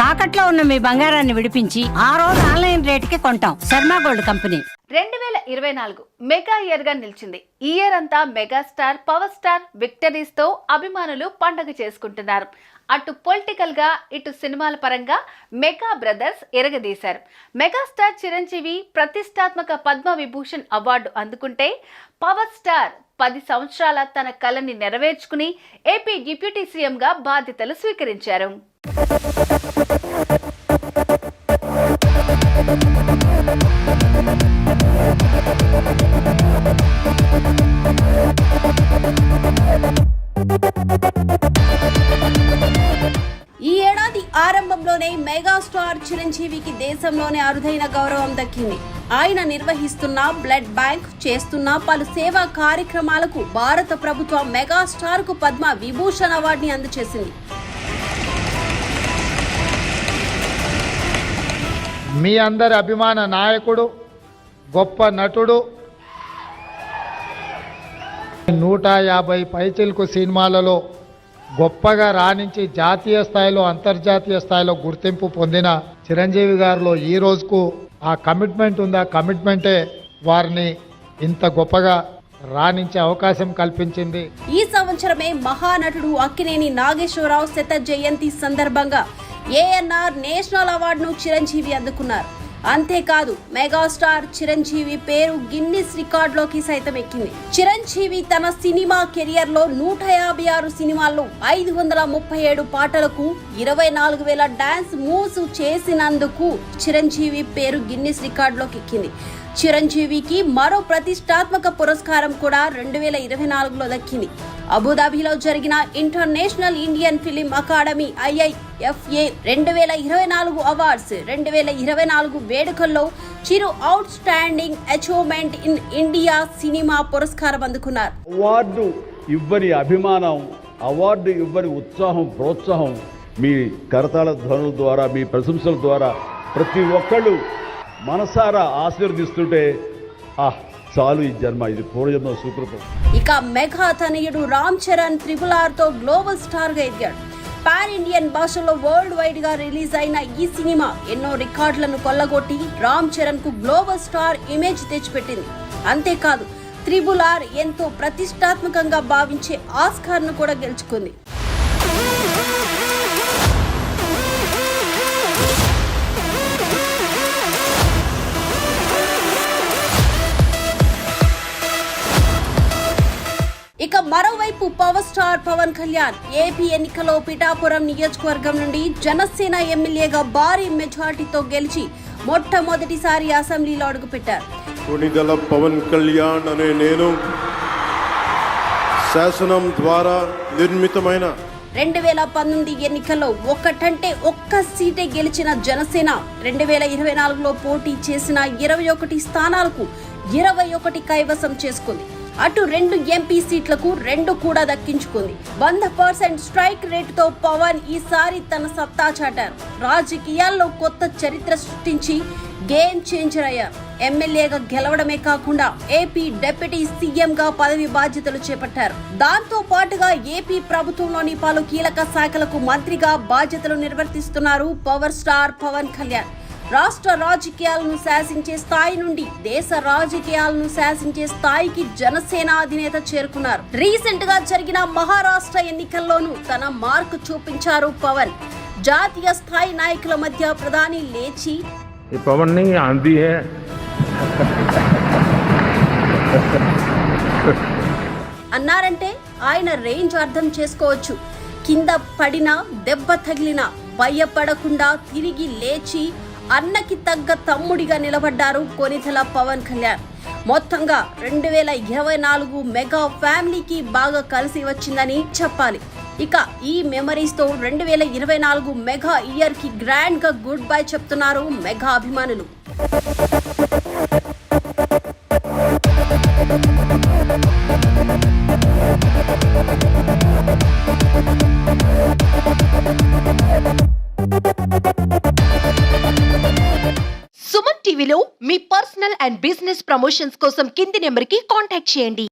తాకట్లో ఉన్న మీ బంగారాన్ని విడిపించి ఆ రోజు ఆన్లైన్ రేటుకి కొంటాం. Sharma gold company. 2024 mega year గా నిలిచింది. ఈ ఇయర్ అంతా మెగాస్టార్ పవర్ స్టార్ విక్టరీస్ తో అభిమానులు పండగ చేసుకుంటున్నారు. అటు పొలిటికల్ గా ఇటు సినిమాల పరంగా మెగా బ్రదర్స్ ఎరగదీశారు. మెగాస్టార్ చిరంజీవి ప్రతిష్టాత్మక పద్మ విభూషణ్ అవార్డు అందుకుంటే పవర్ స్టార్ 10 సంవత్సరాల తన కలని నెరవేర్చుకుని ఏపీ డిప్యూటీ సీఎంగా బాధ్యతలు స్వీకరించారు. ఈ ఏడాది ఆరంభంలోనే మెగాస్టార్ చిరంజీవికి దేశంలోనే అరుదైన గౌరవం దక్కింది. ఆయన నిర్వహిస్తున్న బ్లడ్ బ్యాంక్, చేస్తున్న పలు సేవా కార్యక్రమాలకు భారత ప్రభుత్వం మెగాస్టార్ కు పద్మ విభూషణ్ అవార్డుని అందజేసింది. మీ అందరి అభిమాన నాయకుడు, గొప్ప నటుడు, 150 పైచిలకు సినిమాలలో గొప్పగా రాణించి జాతీయ స్థాయిలో అంతర్జాతీయ స్థాయిలో గుర్తింపు పొందిన చిరంజీవి గారిలో ఈ రోజుకు ఆ కమిట్మెంట్ ఉంది. ఆ కమిట్మెంటే వారిని ఇంత గొప్పగా రాణించే అవకాశం కల్పించింది. ఈ సంవత్సరమే మహానటుడు అక్కినేని నాగేశ్వరరావు శత జయంతి సందర్భంగా ఏఎన్ఆర్ నేషనల్ అవార్డును చిరంజీవి అందుకున్నారు. అంతేకాదు మెగాస్టార్ చిరంజీవి పేరు గిన్నిస్ రికార్డులోకి సైతం ఎక్కింది. చిరంజీవి తన సినిమా కెరియర్ లో 156 సినిమాల్లో 537 పాటలకు 24,000 డాన్స్ మూవ్స్ చేసినందుకు చిరంజీవి పేరు గిన్నిస్ రికార్డులోకి ఎక్కింది. చిరంజీవికి మరో ప్రతిష్టాత్మక పురస్కారం కూడా 2024లో దక్కింది. అబుదాబిలో జరిగిన international Indian film academy IIFA 2024 awards 2024 వేడుకల్లో Chiru outstanding achievement in India cinema పురస్కారం అందుకున్నారు. అవార్డు ఇవ్వని అభిమానం, అవార్డు ఇవ్వని ఉత్సాహం, ప్రోత్సాహం మీ కరతాళ ధ్వనుల ద్వారా, మీ ప్రశంసల ద్వారా ప్రతి ఒక్కళ్ళు మనసారా ఆశీర్వదిస్తుంటే చాలు, ఈ జన్మ, ఇది పూర్వజన్మ సుకృతం. ఇక మెగా తనయుడు రామ్ చరణ్ RRR తో గ్లోబల్ స్టార్ గా ఎదిగాడు. పాన్ ఇండియన్ భాషలో వరల్డ్ వైడ్ గా రిలీజ్ అయిన ఈ సినిమా ఎన్నో రికార్డులను కొల్లగొట్టి రామ్ చరణ్ కు గ్లోబల్ స్టార్ ఇమేజ్ తెచ్చిపెట్టింది. అంతేకాదు RRR ఎంతో ప్రతిష్టాత్మకంగా భావించే ఆస్కార్ ను కూడా గెలుచుకుంది. ఇక మరోవైపు power star Pawan Kalyan AP ఎన్నికలో పిఠాపురం నియోజకవర్గం నుండి జనసేన ఎమ్మెల్యేగా భారీ మెజార్టీతో గెలిచి మొట్టమొదటిసారి అసెంబ్లీలో అడుగుపెట్టారు. కొణిదెల పవన్ కళ్యాణ్ అనే నేను శాసనం ద్వారా నిర్మితమైన 2019 ఎన్నికల్లో ఒక్కటంటే ఒక్క సీటే గెలిచిన జనసేన 2024లో పోటీ చేసిన 21 స్థానాలకు 21 కైవసం చేసుకుంది. అటు 2 ఎంపీ సీట్లకు 2 కూడా దక్కించుకుంది. 100% స్ట్రైక్ రేటుతో పవన్ ఈసారి తన సత్తా చాటారు. రాజకీయాల్లో కొత్త చరిత్ర సృష్టించి గేమ్ చేంజర్ అయ్యారు. ఎమ్మెల్యేగా గెలవడమే కాకుండా ఏపీ డిప్యూటీ సీఎంగా పదవి బాధ్యతలు చేపట్టారు. దాంతో పాటుగా ఏపీ ప్రభుత్వంలోని పలు కీలక శాఖలకు మంత్రిగా బాధ్యతలు నిర్వర్తిస్తున్నారు పవర్ స్టార్ పవన్ కళ్యాణ్. రాష్ట్ర రాజకీయాలను శాసించే స్థాయి నుండి దేశ రాజకీయాలను శాసించే స్థాయికి జనసేన అధినేత చేరుకున్నారు. రీసెంట్ గా జరిగిన మహారాష్ట్ర ఎన్నికల్లోనూ తన మార్కు చూపించారు పవన్. జాతీయ స్థాయి నాయకుల మధ్య ప్రధాని లేచి పవన్ ని ఆంधी है అన్నారంటే ఆయన రేంజ్ అర్థం చేసుకోవచ్చు. కింద పడినా దెబ్బ తగిలినా భయపడకుండా తిరిగి లేచి అన్నకి తగ్గ తమ్ముడిగా నిలబడ్డారు కొణిదెల పవన్ కళ్యాణ్. మొత్తంగా 2024 మెగా ఫ్యామిలీకి బాగా కలిసి వచ్చిందని చెప్పాలి. ఇక ఈ మెమరీస్ తో 2024 మెగా ఇయర్ కి గ్రాండ్ గా గుడ్ బై చెప్తున్నారు మెగా అభిమానులు. సుమన్ టీవీలో మీ పర్సనల్ అండ్ బిజినెస్ ప్రమోషన్స్ కోసం కింది నెంబర్కి కాంటాక్ట్ చేయండి.